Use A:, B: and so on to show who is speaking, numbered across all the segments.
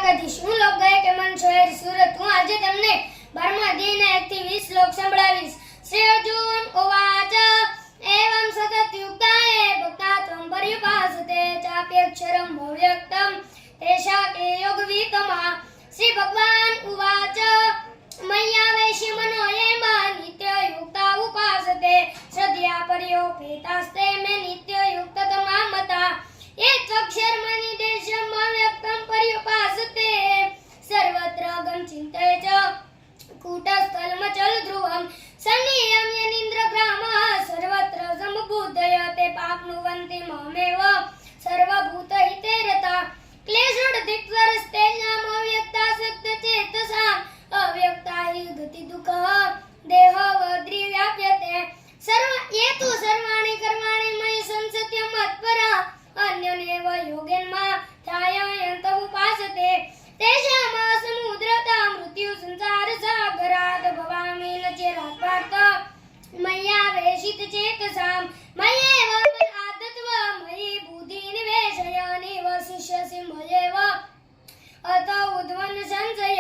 A: દ્વારકાધીશ। હું લોક ગાયક હેમંત શહેર સુરત। હું આજે તમને 12મા અધ્યાયના 1 થી 20 શ્લોક સંભળાવીશ। શ્રી અર્જુન ઉવાચ એવં સતતયુક્તાએ ભક્તા ત્વં પર્યુપાસતે ચાપ્યક્ષરં ભવ્યક્તં તેષા કે યોગવિતમા। શ્રી ભગવાન ઉવાચ મય્યાવેશી મનો યેમા નિત્યયુક્તા ઉપાસતે શ્રદ્ધયા પર્યોપેતાસ્તે મે નિત્યયુક્તતમા મતા। ये त्वक्षरमणि देशम व्यक्तं पर्युपासते सर्वत्र गं चिन्तये च कूटस्थलमचल ध्रुवं सन्नियम्य निन्द्रग्रामः सर्वत्र समबुद्धय ते पाप्नुवन्ति मामेव सर्वभूतहिते रताः। क्लेशोडधिक्वरस्तेषाम् अव्यक्तासक्तचेतसाम् अव्यक्ता हि गतिदुःखः देहवद्रिव्याप्यते सर्व ये तु सर्वाणि कर्माणि मयि संसत्य मत्परः अन्यनेव योगेन्मा ध्यायन्त उपासते तेषाम् समुद्रता मृत्यु संसार सागरात् भवामि न चेरात् पार्थ मय्यावेशित चेतसाम् मय्येव आदत्व मयि बुद्धि निवेशय निवसिष्यसि मय्येव अत उद्वन् संशय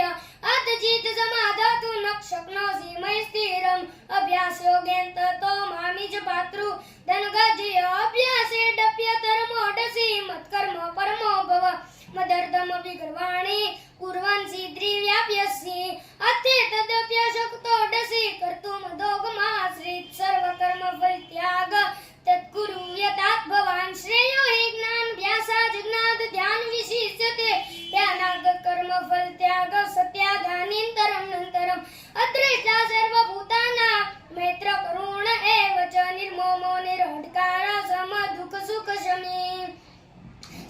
A: अतचित् समाधातु न शक्नोषि मयि स्थिरम् अभ्यासयोगेन ततो मामि च पात्रु धनगजय अभ्यासेडप्यतरमोढसि मत्कर्म परमो भव मदर्थमपि कर्वाणि कुर्वन् सिद्धिव्याप्यसि अथे तदप्यशक्तोढसि कर्तुं मदोगमाश्रित सर्वकर्म परित्याग तत्कुरु यतात् भवान् श्रेयो हि ज्ञानाभ्यासात् ज्ञात ध्यान विशिष्यते ध्यानात् कर्म फल त्याग सत्यागानिन्तरं नन्तरम् अदृष्टा सर्वभूतानां मैत्र करुण एव च निर्ममो निरहङ्कार समदुःख सुख शमी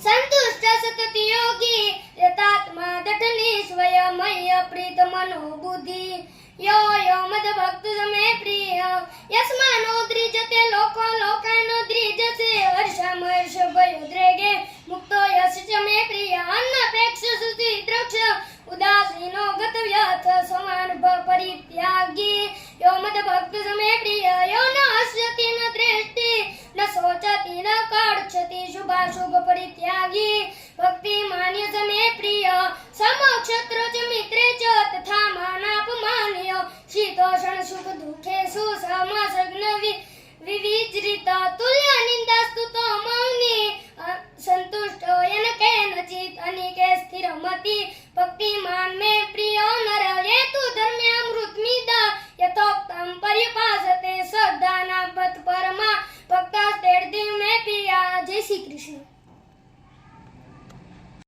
A: संतुष्ट सतति योगी यतात्मा दठनिष्वय मय्य प्रीत मनो बुद्धि यो यो मद भक्त समे प्रिय यस्मानो द्रिजते लोको लोकानो द्रिजसे हर्षमर्ष भयोद्रेगे मुक्तो यश च मे प्रिय अन्नपेक्ष सुति द्रक्ष उदासीनो गतव्यथ समान परित्यागी यो मद भक्त समे प्रिय यो न हस्यति न दृष्टि न शोचति न कर्षति शुभाशुभ परित्यागी भक्ति मान्य समे प्रिय समक्षत्र च मित्रे च तथा मानापमान्य शीतोषण सुख दुःखेषु समसग्न विविचरित तुल्य निन्दास्तुतो मौनी संतुष्टो येन केनचित् अनिके स्थिरमति भक्तिमान् मे प्रिय